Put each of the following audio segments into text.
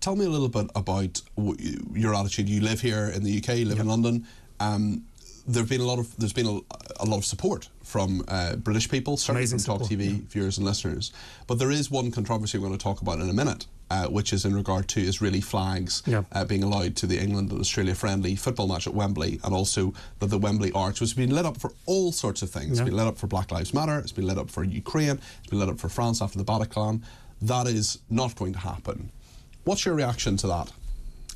Tell me a little bit about your attitude. You live here in the UK, you live in London. There's been a lot of support from British people, certainly from TalkTV viewers and listeners. But there is one controversy we're going to talk about in a minute, which is in regard to Israeli flags being allowed to the England and Australia friendly football match at Wembley, and also that the Wembley Arch, which has been lit up for all sorts of things. It's been lit up for Black Lives Matter, it's been lit up for Ukraine, it's been lit up for France after the Bataclan. That is not going to happen. What's your reaction to that?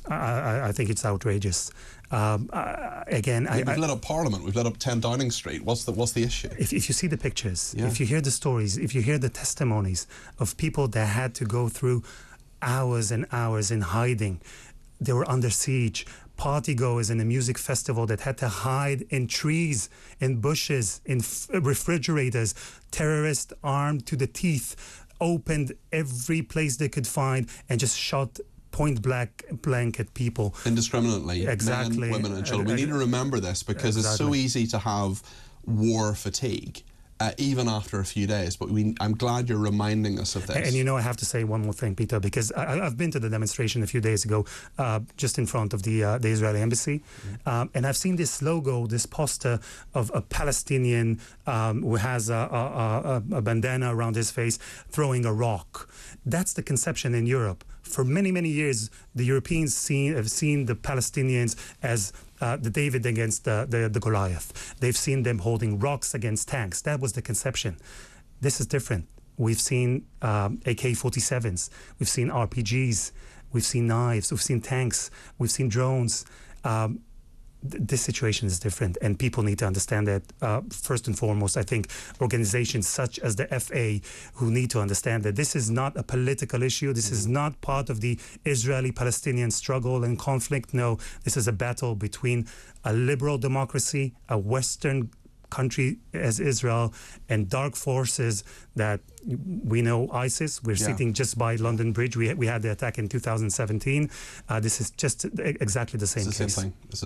I think it's outrageous. Again, we've lit up Parliament, we've lit up 10 Downing Street. What's the issue? If you see the pictures, if you hear the stories, if you hear the testimonies of people that had to go through hours and hours in hiding, they were under siege. Partygoers in a music festival that had to hide in trees, in bushes, in refrigerators. Terrorists armed to the teeth opened every place they could find and just shot point blank at people. Indiscriminately. Exactly. Men, women and children. We need to remember this because it's so easy to have war fatigue, even after a few days. But I'm glad you're reminding us of this. And you know, I have to say one more thing, Peter, because I've been to the demonstration a few days ago, just in front of the Israeli embassy. And I've seen this logo, this poster of a Palestinian who has a bandana around his face throwing a rock. That's the conception in Europe. For many, many years, the Europeans have seen the Palestinians as the David against the Goliath. They've seen them holding rocks against tanks. That was the conception. This is different. We've seen AK-47s. We've seen RPGs. We've seen knives. We've seen tanks. We've seen drones. This situation is different, and people need to understand that. First and foremost, I think organizations such as the FA, who need to understand that this is not a political issue. This is not part of the Israeli-Palestinian struggle and conflict. No, this is a battle between a liberal democracy, a Western country as Israel, and dark forces that we know, ISIS. We're sitting just by London Bridge. We had the attack in 2017. This is just exactly the same case. It's the same thing.